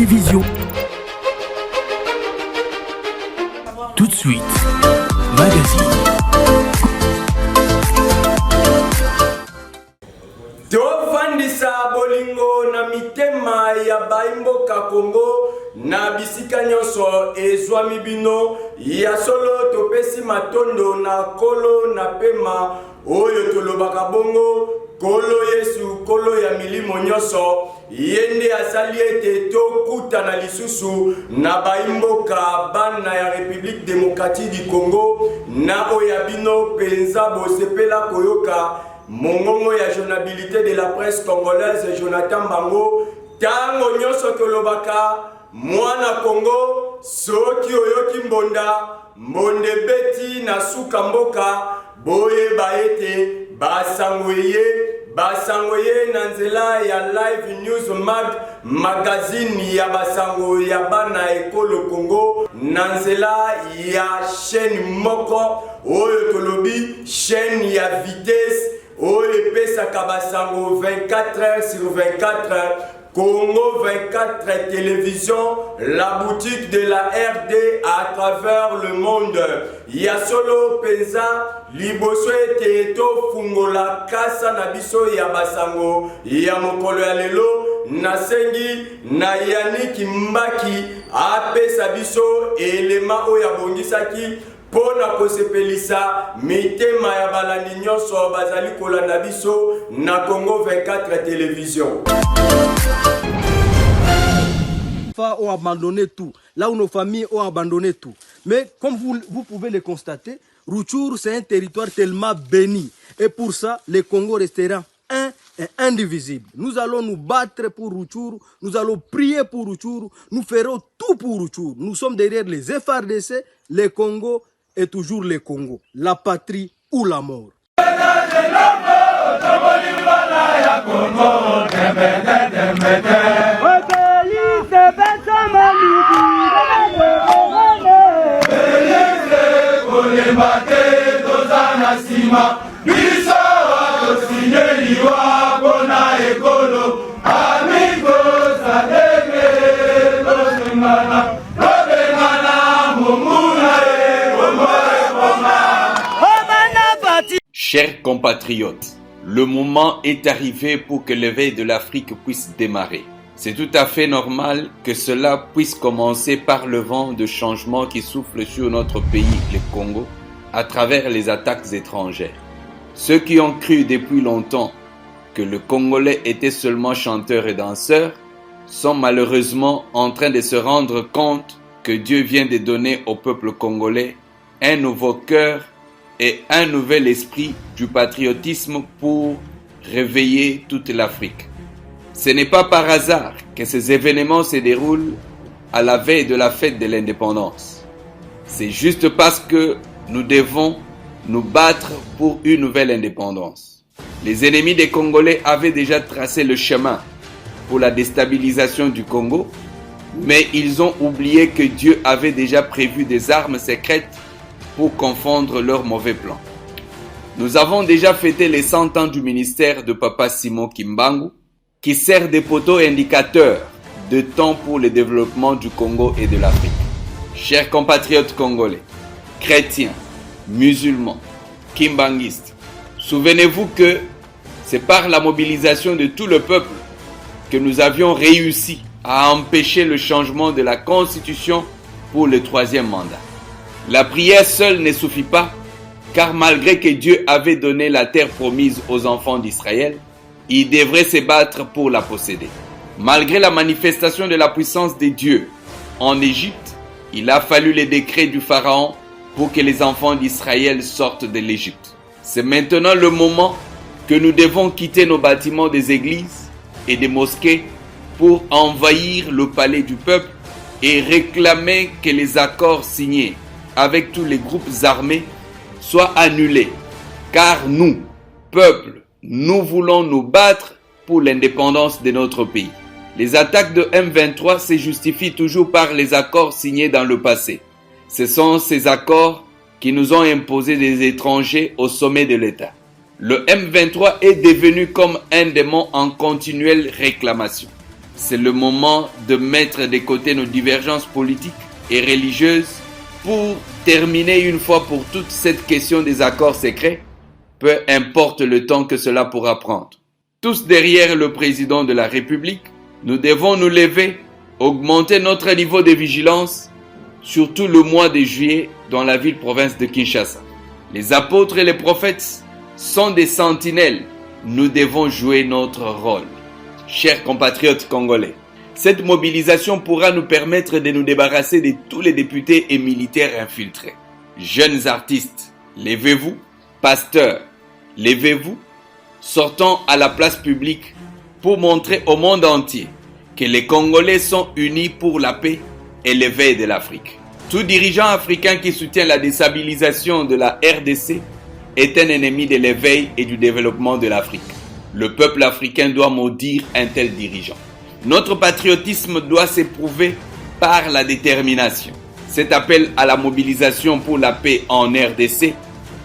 télévision. Tout de suite, magazine. Tofandisa bolingo na mitema ya baimboka Congo na bisika nyonso ezwami bino ya solo topesi matondo na kolo na pema oyo tolobaka bongo kolo Yesu kolo ya milimo nyonso yende asali ete tokuta na lisusu na baimboka bana ya République démocratique du Congo na oya bino penza bosepela koyoka mongongo ya journabilité de la presse congolaise Jonathan Bango tango nyonso tolobaka mwana Congo soki oyoki mbonda mbonde beti na suka mboka boye baete basangoye na nzela ya live news magazine ya basango ya bana ekolo Congo na nzela ya chaîne moko oyo tolobi chaîne ya vitesse oyo pesaka basango 24h/24 Congo 24 télévision, la boutique de la RD à travers le monde. Yasolo penza liboso ete to fungola kasa na biso ya basango ya mokolo ya lelo nasengi na Yannick Mbaki apesa biso elema oyo abongisaki pona kosepelisa mitema ya balandi nyonso bazali kolanda biso na Congo 24 télévision. Ont abandonné tout, là où nos familles ont abandonné tout. Mais comme vous pouvez le constater, Rutshuru c'est un territoire tellement béni. Et pour ça, le Congo restera un et indivisible. Nous allons nous battre pour Rutshuru, nous allons prier pour Rutshuru, nous ferons tout pour Rutshuru. Nous sommes derrière les FRDC, le Congo est toujours le Congo, la patrie ou la mort. Chers compatriotes, le moment est arrivé pour que l'éveil de l'Afrique puisse démarrer. C'est tout à fait normal que cela puisse commencer par le vent de changement qui souffle sur notre pays, le Congo, à travers les attaques étrangères. Ceux qui ont cru depuis longtemps que le Congolais était seulement chanteur et danseur sont malheureusement en train de se rendre compte que Dieu vient de donner au peuple congolais un nouveau cœur et un nouvel esprit du patriotisme pour réveiller toute l'Afrique. Ce n'est pas par hasard que ces événements se déroulent à la veille de la fête de l'indépendance. C'est juste parce que nous devons nous battre pour une nouvelle indépendance. Les ennemis des Congolais avaient déjà tracé le chemin pour la déstabilisation du Congo, mais ils ont oublié que Dieu avait déjà prévu des armes secrètes pour confondre leurs mauvais plans. Nous avons déjà fêté les 100 ans du ministère de Papa Simon Kimbangu, qui sert de poteau indicateur de temps pour le développement du Congo et de l'Afrique. Chers compatriotes congolais, chrétiens, musulmans, kimbanguistes, souvenez-vous que c'est par la mobilisation de tout le peuple que nous avions réussi à empêcher le changement de la constitution pour le 3e mandat. La prière seule ne suffit pas, car malgré que Dieu avait donné la terre promise aux enfants d'Israël, ils devraient se battre pour la posséder. Malgré la manifestation de la puissance de Dieu en Égypte, il a fallu les décrets du Pharaon pour que les enfants d'Israël sortent de l'Égypte. C'est maintenant le moment que nous devons quitter nos bâtiments des églises et des mosquées pour envahir le palais du peuple et réclamer que les accords signés avec tous les groupes armés soient annulés. Car nous, peuple, nous voulons nous battre pour l'indépendance de notre pays. Les attaques de M23 se justifient toujours par les accords signés dans le passé. Ce sont ces accords qui nous ont imposé des étrangers au sommet de l'État. Le M23 est devenu comme un démon en continuelle réclamation. c'est le moment de mettre de côté nos divergences politiques et religieuses pour terminer une fois pour toutes cette question des accords secrets, peu importe le temps que cela pourra prendre. Tous derrière le président de la République, nous devons nous lever, augmenter notre niveau de vigilance, surtout le mois de juillet dans la ville-province de Kinshasa. Les apôtres et les prophètes sont des sentinelles. Nous devons jouer notre rôle. Chers compatriotes congolais, cette mobilisation pourra nous permettre de nous débarrasser de tous les députés et militaires infiltrés. Jeunes artistes, levez-vous. Pasteurs, levez-vous. Sortons à la place publique pour montrer au monde entier que les Congolais sont unis pour la paix et l'éveil de l'Afrique. Tout dirigeant africain qui soutient la déstabilisation de la RDC est un ennemi de l'éveil et du développement de l'Afrique. Le peuple africain doit maudire un tel dirigeant. Notre patriotisme doit s'éprouver par la détermination. Cet appel à la mobilisation pour la paix en RDC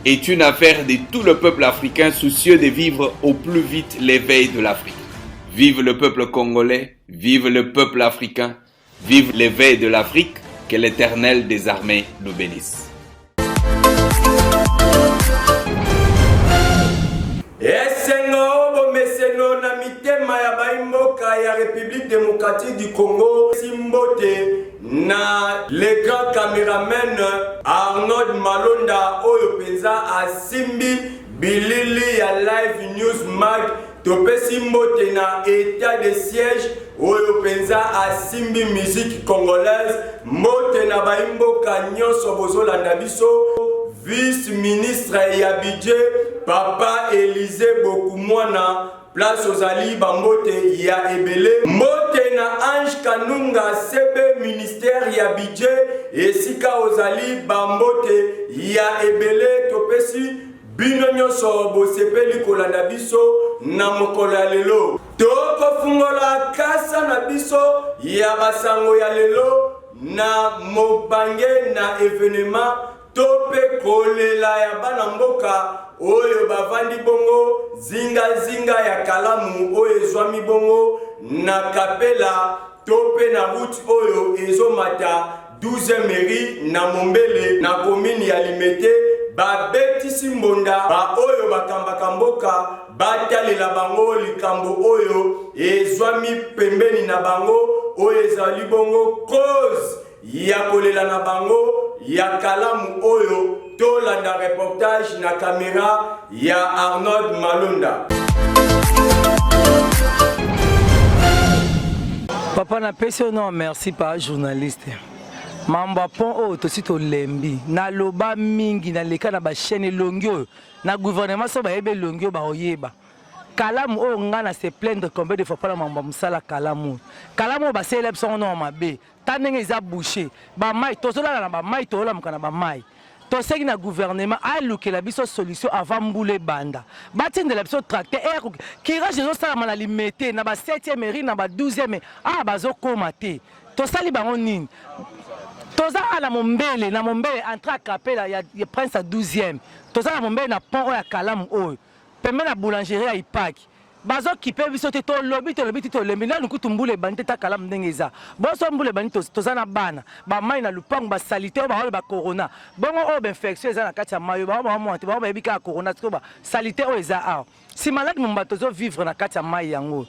est une affaire de tout le peuple africain soucieux de vivre au plus vite l'éveil de l'Afrique. Vive le peuple congolais, vive le peuple africain, vive l'éveil de l'Afrique, que l'Éternel des armées nous bénisse. Meseno na mitema ya baimboka ya République démocratique du Congo simbote na le grand caméraman Arnold Malonda oyo penza asimbi bilili ya live news mag topesi mbote na état de siège oyo penza asimbi musique congolaise mbote na baimboka nyonso bozolanda biso vice-ministre ya budget Papa Élisée Bokumwana place aux Ali Bambote ya Ebele Mbote na Ange Kanunga CB ministère ya budget esika ozali Bambote ya Ebele topesi bino nyonso bosepeli kolanda biso na mokolo ya lelo tokofungola kasa na biso ya basango ya lelo na mobange na événement tope kolela ya bana mboka oyo bavandi bongo zinga ya kalamu oyo ezwami bongo na kapela tope na route oyo ezomata 12e mairie na Mombele na commune ya Limete babetisi mbonda ba oyo bakambaka mboka batalela bango likambo oyo ezwami pembeni na bango oyo ezali bongo cause ya kolela na bango ya kalamu oyo tolanda reportage na caméra ya Arnold Malonda. Papa na pesi non merci par journaliste. Mamba pon o to sito lembi na loba mingi na leka na ba chaîne longyo na gouvernement so ba yebe longyo ba oyeba. Kalamu o ngana se plaindre combien de fois pas mamba musala kalamu. Kalamu ba célèbre son nom mabe. Tanenge za boucher. Ba mai tozola na ba mai tola mukana ba mai. To seki na gouvernement a lukela biso solution avant mboule banda. Batinde la biso tracteur air kirage zo sala na limité na ba 7e mairie na ba 12e ah bazo komate. To sali bango nini. Toza na Mombele entre à Kapela ya prince à 12e. Toza na Mombele na pont ya Kalamu oyo. Pembe na boulangerie à Ipaki. Bazo kipe biso te to lobi to lembi na lukutu mbule bandi ta Kalamu ndengeza. Boso mbule bandi toza na bana. Ba mai na lupango ba salite ba ba corona. Bongo o ba infection eza na kati ya mayo ba monte ba ebika corona to ba salite o eza a. Si malade mumba tozo vivre na kati ya mai yango.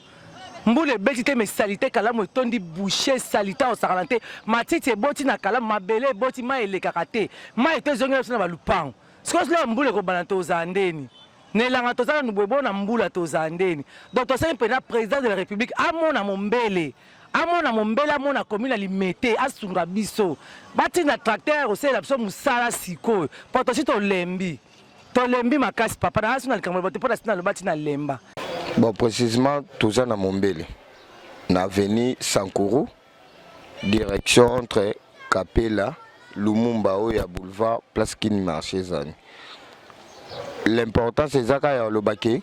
Mboule betite me salite Kalamu tondi boucher salite au saralante matiti boti na Kalamu mabele boti ma elekaka te ma ete zongela na balupango sikozo la mboule ko balanta ozandeni nelanga tozana nubwebo na mbula tozandeni donc tosali pena président de la République amona Mombele amona commune Limete asunga biso bati na tracteur osela biso musala siko poto sito lembi makasi papa na asuna likambo bote pona sina lobati na lemba. Bon, précisément, tout à Mombele, na avenue Sankuru, direction entre Kapela, Lumumba, Oya Boulevard, Place Kini Marché. L'important c'est que le baquet,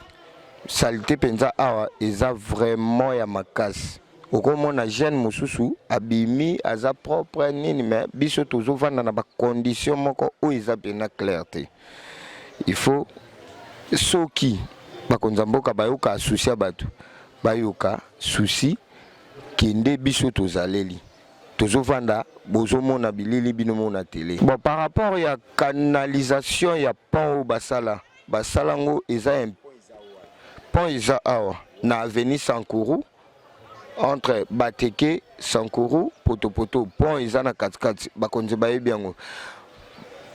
saleté penza awa, eza vraiment ya makas. Au comme on a jeune mususu, abimi, aza propre nini, mais biso toujours vanda na ba condition moko où eza bena clarté. Il faut soki bakonzamboka bayoka souci abatu bayoka souci kende biso tozaleli tozovanda bozomona bilili bino na télé. Bon, par rapport à la canalisation ya pont au basala ngo eza un pont eza awa na avenue Sankourou entre Bateke Sankourou Potopoto pont eza na katikati bakonze bayebi yango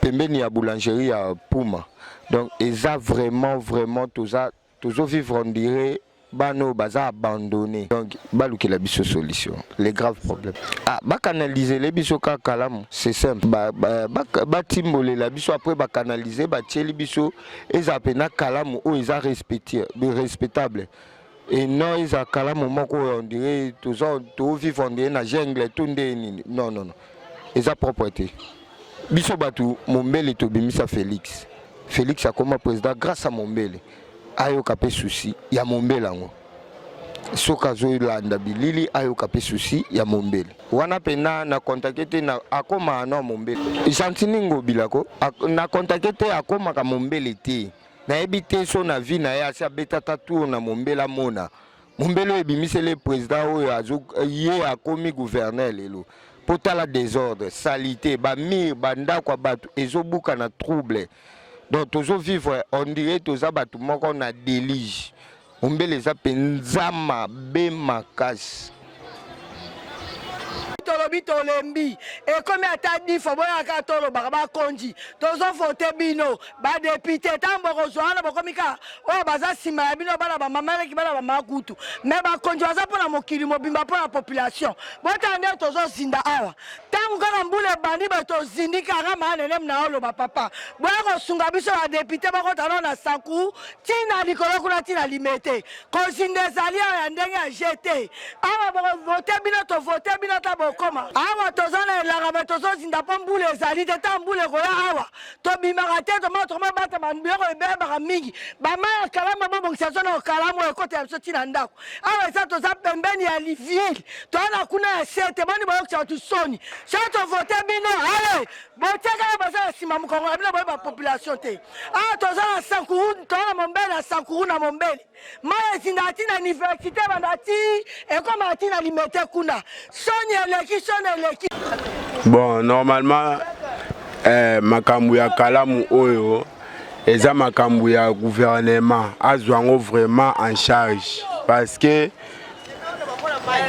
pembeni ya boulangerie ya Puma. Donc eza vraiment tozo vivre on dirait bano baza abandonné. Donc baluki la biso solution les graves problèmes. Ah ba canaliser les biso ka kalamu c'est simple ba timbole la biso après ba canaliser ba tieli biso eza pena kalamu o eza respectable et non eza kalamu moko on dirait to vivre on dirait na jungle tunde nini non eza propreté biso batu Mombele to bimisa Félix a comme président grâce à Mombele ayo kapé souci ya Mombele ngo soka zo landa bilili ayo kapé souci ya Mombele wana pena na contacté na akoma na Mombele Chantiningo bilako na contacté akoma ka Mombele te na ebité so na vie na ya sa betata tour na Mombele mona Mombele ebimise le président oyo azo ye akomi gouverneur lelo potala désordre salité ba mir banda kwa batu ezobuka na trouble. Donc toujours vivre on dirait toza batu moko na délige Mombele eza penzama be makasi tolobi tolembi ekomi ata difo boyaka tolobaka bakonzi tozovote bino badepute ntango bokozwa wana bokomika oyo baza nsima ya bino bana bamameleki bana bamakutu me bakonzi baza mpona mokili mobimba mpona population botala nde tozozinda awa ntango kaka mbula ebandi betozindikaka maanene mna oloba papa boya kosunga biso badepute bakotano na Sankourou ntina likolo kuna ntina limete kozinda ezali awa ya ndenge ya jete awa bokovote bino tovote bino ta bokoma awa tozana elanga me tozozinda mpo mbula ezali te ta mbula ekoya awa tobimaka te toma bata biloko ebebaka mingi bamaya kalamu bobongisa so na okalamu ekotela biso ntina ndako awa eza toza pembeni ya liville toana kuna ya sete boni boyokisa batu soni so tovote bino ale botiakala baza na nsima mokongo na bino boyeba population te awa toza na Sankourou toana Mombele na Sankourou na Mombele maya ezinda ati na université banda ti ekoma ati na limete kuna soni eleki. Bon, normalement makambu ya kalamu oyo eza makambu ya gouvernement azwango vraiment en charge parce que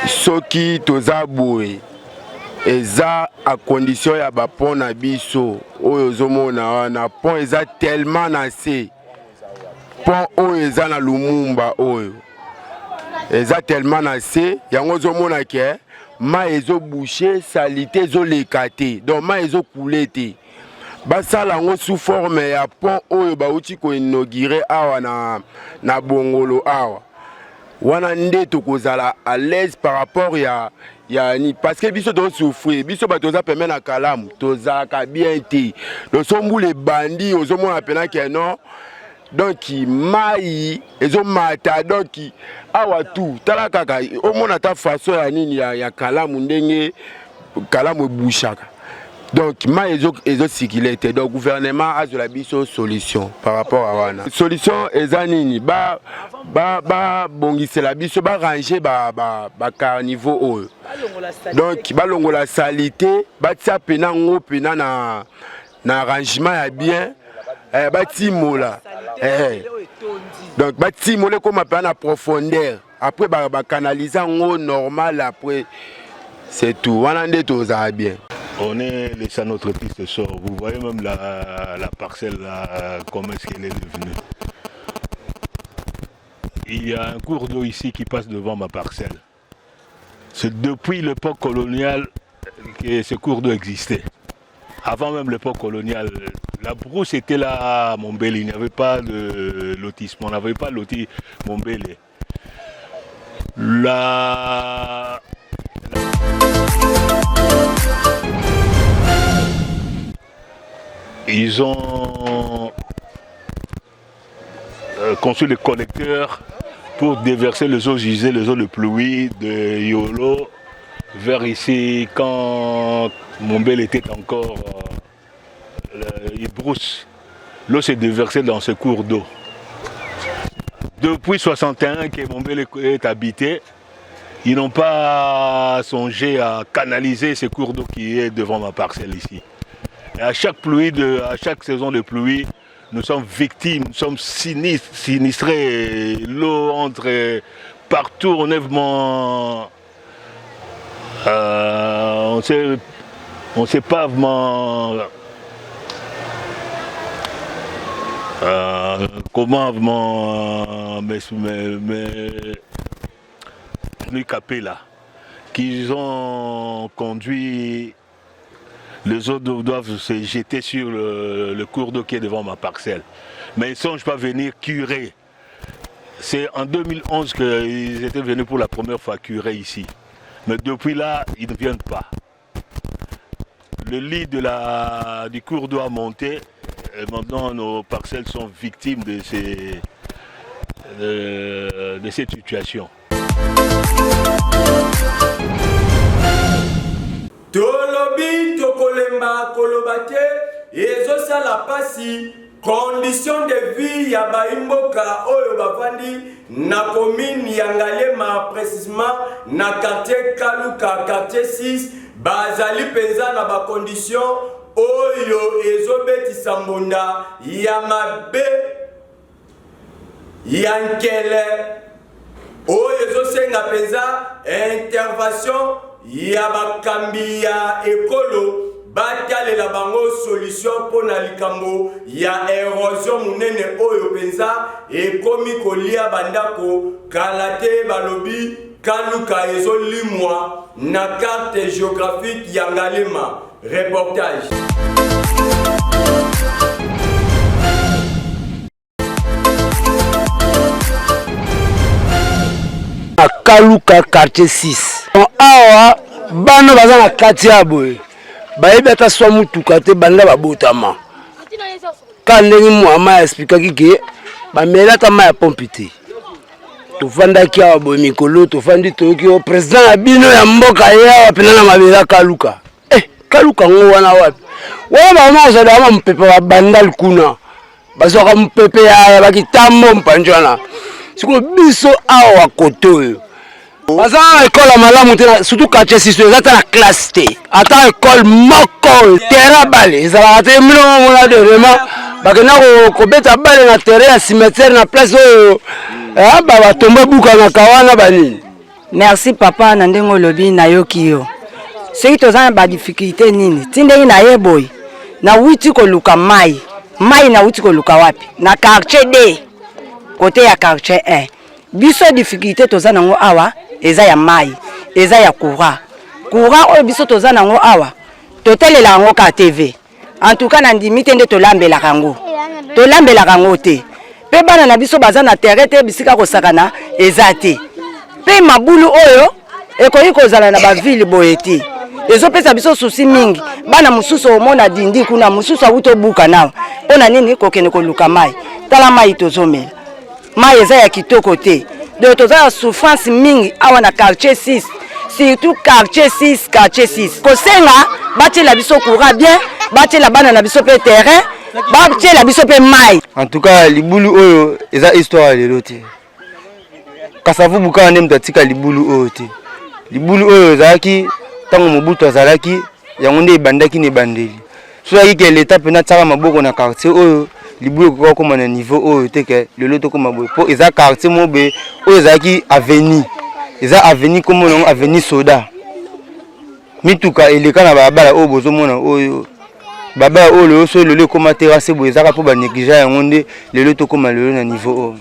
soki toza boye eza a condition ya ba pont na biso oyo zomona wana pont eza tellement na se pont oyo eza na Lumumba oyo eza tellement na se yango zomona ke ma ezo boucher salité ezo lekate donc ma ezo couler te basala ngo sous forme ya pont oyo bauti ko inaugurer awa na Bongolo awa wana nde tokozala à l'aise par rapport ya ni parce que biso to souffrir biso batoza peme na kalamu toza ka bien te donc sombule bandi ozomona pena ke non donc mai ezo mata donc awa tout tala kaka omona ta façon ya nini ya kalamu ndenge kalamu bouchaka donc mai ezo sikilete donc gouvernement a la biso solution par rapport à wana solution eza nini ba bongisela biso ba ranger ba carnivore oyo donc ba longola salité ba tia pena ngo pena na arrangement ya bien batimola donc batimola comme appelle en profondeur après ba canaliser en normal après c'est tout voilà nde toza bien. On est laissé à notre piste sort. Vous voyez même la parcelle là, comment est-ce qu'elle est devenue. Il y a un cours d'eau ici qui passe devant ma parcelle. C'est depuis l'époque coloniale que ce cours d'eau existait. Avant même l'époque coloniale, la brousse était là à Mombele. Il n'y avait pas de lotissement, on n'avait pas loti Mombele. Ils ont construit les collecteurs pour déverser les eaux usées, les eaux de pluie de Yolo vers ici quand Mombele était encore brousse. L'eau s'est déversée dans ce cours d'eau. Depuis 61 que Mombele est habité, ils n'ont pas songé à canaliser ces cours d'eau qui est devant ma parcelle ici. Et à chaque à chaque saison de pluie, nous sommes victimes, nous sommes sinistrés. L'eau entre partout, on est vraiment... on ne sait pas vraiment... comment vraiment les capés qu'ils ont conduit, les autres doivent se jeter sur le cours d'eau qui est devant ma parcelle. Mais ils ne songent pas venir curer. C'est en 2011 qu'ils étaient venus pour la première fois curer ici. Mais depuis là, ils ne viennent pas. Le lit du cours d'eau a monté. Et maintenant, nos parcelles sont victimes de cette situation. Tolobi tokolemba kolobate ezosala pasi condition de vie ya baimboka oyo bafandi na commune ya Ngalema, précisément na quartier Kaluka, quartier 6, bazali penza na ba condition oyo ezobetisa mbunda ya mabe ya nkele oyo ezosenga penza intervention ya bakambi ya ekolo batalela bango solution pona likambo ya érosion munene oyo penza ekomi kolia bandako kalate balobi Kaluka ezolimwa na carte géographique ya Ngalema. Reportage. Kaluka quartier 6. Awa bana baza na kati ya boye. Bayebi ata swa mutuka te banda babotama. Ka ndenge mwama expliquaki ke bamela ta ma ya pompe te. Tofandaki awa boye mikolo tofandi toyoki o président ya bino ya mboka ya pena na mabela Kaluka. Kaluka ngo wana wapi? Wana bama zada ma mpepe wa bandal kuna. Bazoka mpepe ya bakitambo mpanjwana. Siko biso awa koto. Baza école malamu te surtout quartier 6 ezata na classe te. Ata école moko terrain bale. Ezala te mino mona de vraiment bakena ko beta bale na terrain ya cimetière na place oyo. Baba tomba buka na kawana bani. Merci papa na ndengo lobi na yoki yo. Seki tozana ba difficulté nini? Tindenge na yeboy. Na witi ko luka mai. Mai na witi ko luka wapi? Na quartier D. Côté ya quartier 1. Biso difficulté tozana ngo awa eza ya mai, eza ya courant. Courant oyo biso tozana ngo awa. Totelela ngo ka TV. En tout cas na ndimite nde tolambela kango. Tolambela kango te. Pe bana na biso bazana terrain te bisika ko sakana eza te. Pe mabulu oyo ekoyi kozala na ba ville boyeti. Ezopesa biso susi mingi. Bana mususu omona dindi kuna mususu awuto buka nawo. Pona nini kokene ko luka mai. Tala mai tozomela. Mai eza ya kitoko te. De toza souffrance mingi awa na quartier 6. Surtout quartier 6, quartier 6. Kosenga bati la biso courant bien, bati la bana na biso pe terrain, bati la biso pe mai. En tout cas libulu oyo eza histoire lelo te. Kasavu buka ndem tatika libulu oyo te. Libulu oyo zaki tango mobutu azalaki yango nde ebandaki ne bandeli. Soki ke l'état pena tsaka maboko na quartier oyo libulu ko koma na niveau oyo te ke lelo to koma boy po eza quartier mobe oyo zaki avenue. Eza avenue comme non avenue soda. Mituka eleka na babala oyo bozomona oyo baba oyo so lelo koma terrasse boy ezaka po ba négligence yango nde lelo to koma lelo na niveau oyo.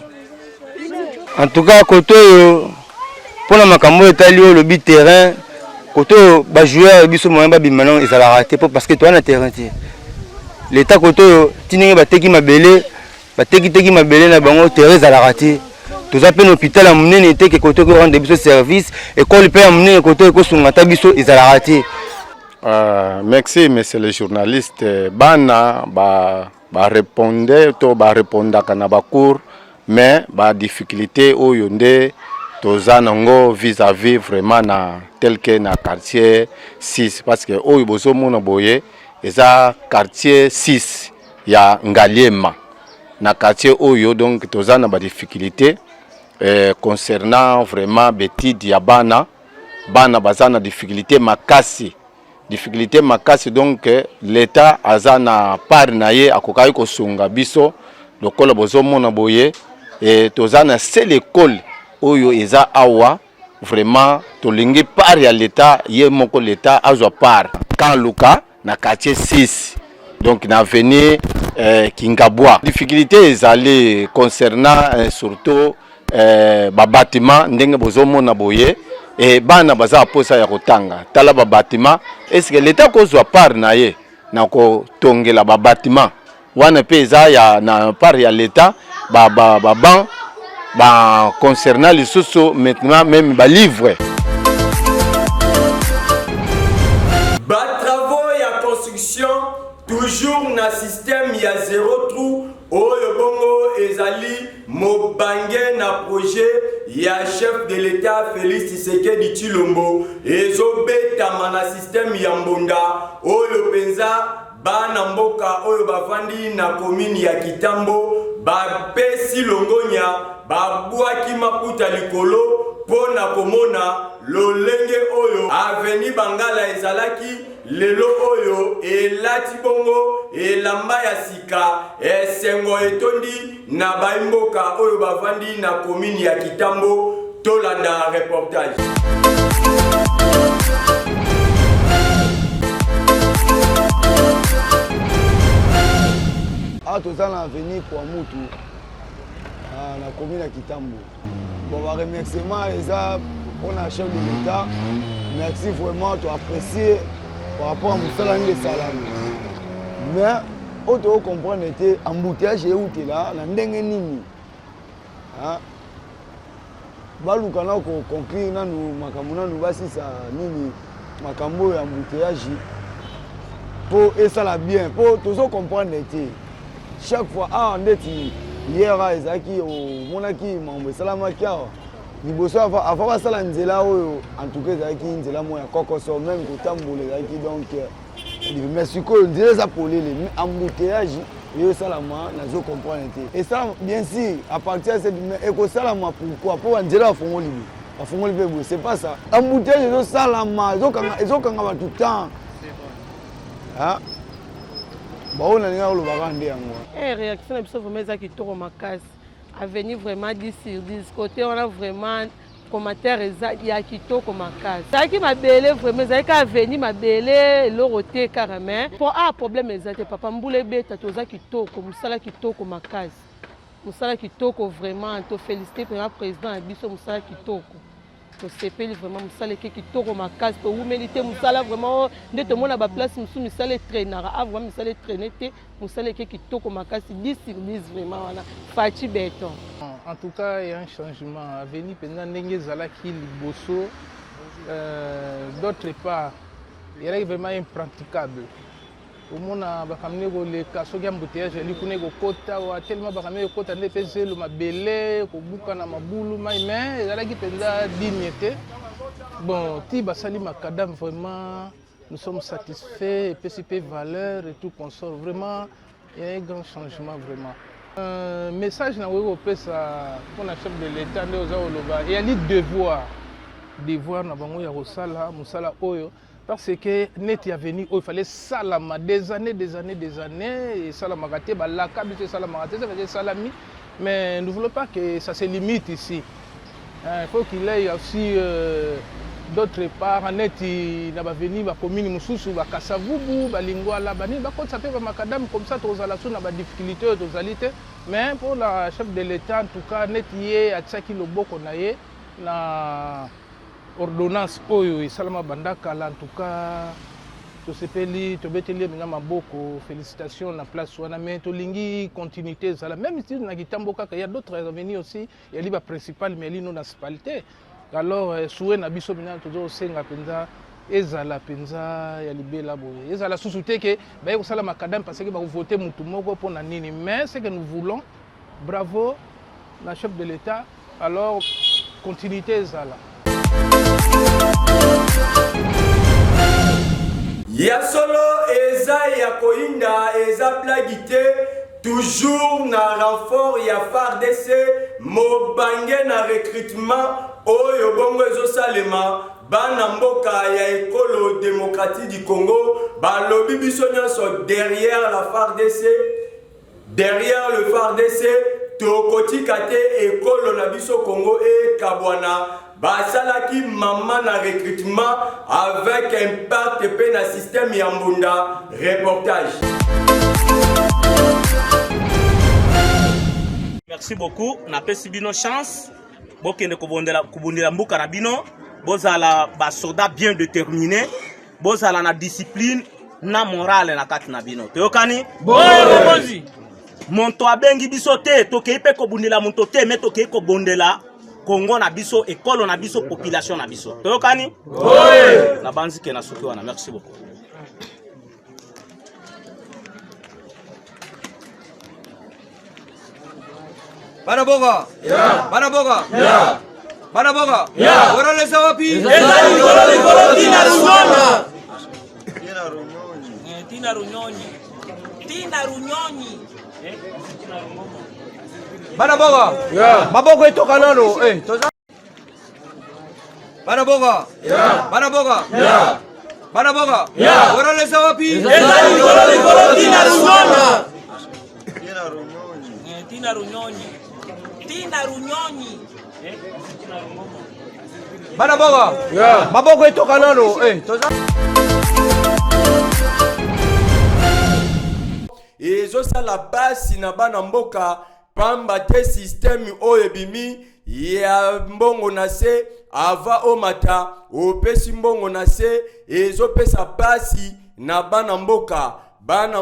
En tout cas côté pour la makambo etali oyo lobi terrain côté ba joueur biso moyen ba bimana ezala raté parce que toi na terrain te. L'état côté tinenge bateki mabele bateki mabele na bango terrain ezala raté. Tous appels l'hôpital à mon été que côté ko rendre biso service école pe à mon côté ko sungata biso ezala raté. Merci monsieur le journaliste bana ba répondre to ba répondre kana ba cours mais ba difficulté oyo nde toza nango vis-à-vis vraiment na tel que na quartier 6 parce que oyo bozo mona boye eza quartier 6 ya Ngalema na quartier oyo donc toza na ba difficulté concernant vraiment betide ya bana bana baza na difficulté makasi. Difficulté makasi donc l'état aza na part na ye akokaki kosunga biso lokola bozomona boye et toza na seule école oyo eza awa vraiment tolingi part ya l'état ye moko l'état azwa part quand luka na quartier 6 donc na avenue Kingabwa. Difficulté ezali concernant surtout ba bâtiment ndenge bozomona boye et bana baza posa ya kotanga tala ba bâtiment est-ce que l'état kozwa part na ye na ko tongela ba bâtiment wana pe eza ya na part ya l'état ban concernant les sous maintenant même ba livre ba travaux ya construction toujours na système ya zéro trou oyo bongo ezali mobange na projet ya chef de l'état Félix Tshisekedi Tshilombo ezobetama na système ya mbonda oyo penza bana mboka oyo bafandi na commune ya Kitambo bapesi longonya babwaki maputa likolo pona komona lolenge oyo aveni Bangala ezalaki lelo oyo elati bongo elamba ya sika esengo etondi na baimboka oyo bafandi na commune ya Kitambo tolanda reportage. Toza na avenir pour Moutou na commune ya Kitambo. Bon, ba remerciement eza pour la chef de l'État. Merci vraiment, tu apprécies par rapport à Moussala Nde Salami. Mais auto comprendre était embouteillage et outé là na ndenge nini. Baluka na ko conclure na nous makambo na nous basisa nini makambo ya embouteillage pour et ça la bien pour tous comprendre était chaque fois ndeti hier ezaki o monaki mambo salamaki awa liboso avant basala nzela oyo en tout cas ezaki nzela moya kokoso même kotambola ezaki donc mais sikoyo nzela eza polele embouteillage eyo salama nazo comprendre te et ça bien sûr à partir de cette ekosalama pourquoi pour nzela afongoli pe c'est pas ça embouteillage ezo salama ezokanga ba tout temps réaction na biso vraiment eza kitoko makasi avenir vraiment 10 sur 10 côté on a vraiment commentaire eza ya kitoko makasi ezalaki mabele vraiment ezalaki avenir mabele eloko te carrément pour problème eza te papa mbula ebeta toza kitoko mosala kitoko makasi mosala kitoko vraiment tofélicité vraiment président ya biso mosala kitoko tosepeli vraiment mosala eke kitoko makasi toumeli te mosala vraiment nde tomona baplace mosusu misala etrainaka vraiment misala etraine te mosala eke kitoko makasi 10 sur 10 vraiment wana faci beton. En tout cas, il y a un changement à venir pendant ndenge ezalaki liboso d'autre part il y a vraiment impraticable omona bakamine koleka soki embouteillage eli kuna ekokota wa tellement bakamine ekokota nde mpe zelo mabele kobuka na mabulu mai mais ezalaki mpenza digne te bon ti basali makadam vraiment nous sommes satisfaits epesi mpe valeur et tout consort vraiment il y a un grand changement vraiment message na koki kopesa mpona chef de l'état nde oza koloba eyali devoir na bango ya kosala mosala oyo parce que net ya venu il fallait salama des années et salamaka te balaka biso salamaka te ça fait salami mais nous ne voulons pas que ça se limite ici il faut qu'il y ait aussi d'autre part net na ba venir ba commune mususu ba Kasavubu ba Lingwala bani ba konsa pe ba makadam comme ça tozala sous na ba difficulté tozalité mais pour la chef de l'état en tout cas net yé atsaki loboko na ye na ordonnance oyo esalama bandakala en tout cas tosepeli tobeteli mina maboko félicitations na place wana mais tolingi continuité ezala même si na Kitambo kaka il y a d'autres avenues aussi il y a liba principal mais lino municipalité alors souhait na biso mina tozo senga penza ezala penza ya libela boye ezala susu te ke ba kosala makadam parce que ba voter mutu moko pona nini mais ce que nous voulons bravo la chef de l'état alors continuité ezala. Ya solo eza ya koinda eza blagite toujours na renfort ya FARDC mobange na recrutement oyo bongo ezo salema bana mboka ya ekolo démocratique du Congo balobi biso nyonso derrière la FARDC, derrière le FARDC tokotika te ekolo na biso Congo e kabwana basalaki mama na recrutement avec impact pe na système ya mbunda. Reportage. Merci beaucoup. Na pesi bino chance. Bokende kubundela mbuka na bino. Bozala ba soda bien déterminé. Bozala na discipline na morale na kati na bino. Toyokani? Bozi. Monto abengi biso te, tokei pe kobundela monto te, mais tokei kobondela Congo na biso, ekolo na biso, population na biso. Toyokani? Oui. Na banzi ke na soki wana. Merci beaucoup. Bana boga. Yeah. Bana boga. Yeah. Bana boga. Yeah. Ora lesa wapi? Nikolo tina runyonyi. Tina runyonyi. Tina runyonyi. Bana boga. Yeah. Maboko etoka nano. Toza. Bana boga. Yeah. Bana boga. Yeah. Bana boga. Yeah. Ora lesa wapi? Nikolo tina runyonyi. Tina runyonyi. Tina runyonyi. Bana boga. Yeah. Maboko etoka nano. Toza. ezosala basi na bana mboka pamba te système oyo ebimi ya mbongo na se ava omata opesi mbongo na se ezopesa basi na bana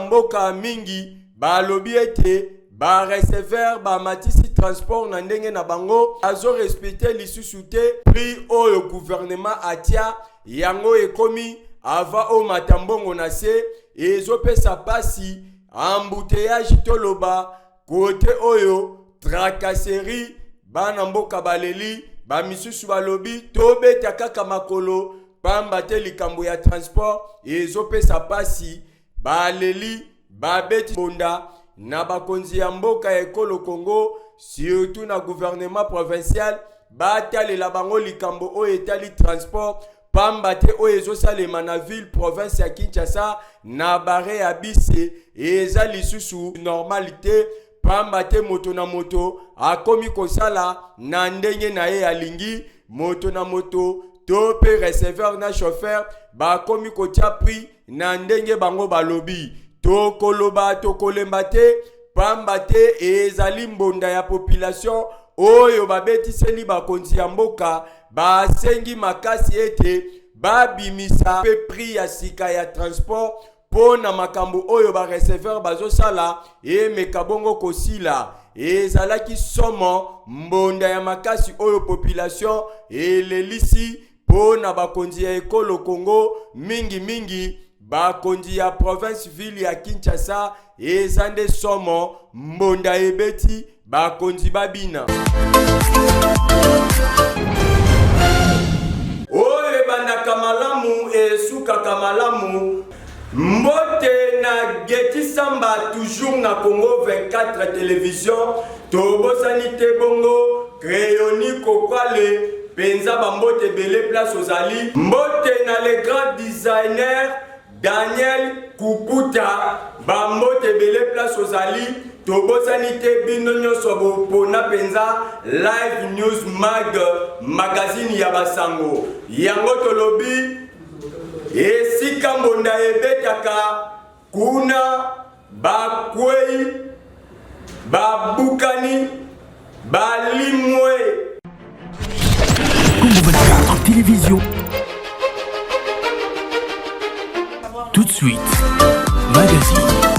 mboka mingi balobi ete ba recevoir ba matisi transport na ndenge na bango azo respecter lisusu te prix oyo gouvernement atia yango ekomi ava omata mbongo na se ezopesa basi embouteillage toloba côté oyo tracasserie bana mboka baleli ba misusu balobi tobeta kaka makolo pamba te likambo ya transport ezopesa pasi baleli babeti bonda na bakonzi ya mboka ya ekolo Congo surtout na gouvernement provincial batalela bango likambo oyo etali transport pamba te oyo ezosalema na ville province ya Kinshasa na bare ya bise eza lisusu normalité pamba te moto na moto akomi kosala na ndenge na ye alingi moto na moto to pe receveur na chauffeur bakomi kotia prix na ndenge bango balobi tokoloba tokolemba te pamba te ezali mbonda ya population oyo babetiseli bakonzi ya mboka basengi makasi ete babimisa pe prix ya sika ya transport pona makambo oyo ba receveur bazosala emeka bongo kosila ezalaki somo mbonda ya makasi oyo population elelisi pona bakonzi ya ekolo Congo mingi bakonzi ya province ville ya Kinshasa ezande somo mbonda ebeti bakonzi babina oyo bandaka malamu esukaka malamu mbote na Geti Samba toujours na Congo 24 télévision tobosani te bongo Crayoni Kokwale penza bambote bele place ozali mbote na le grand designer Daniel Kuputa bambote bele place ozali tobosani te bino nyonso bopona penza live news magazine ya basango yango tolobi esika mbonda ebetaka kuna bakwei babukani balimwe Congo 24 télévision. Tout de suite, magazine.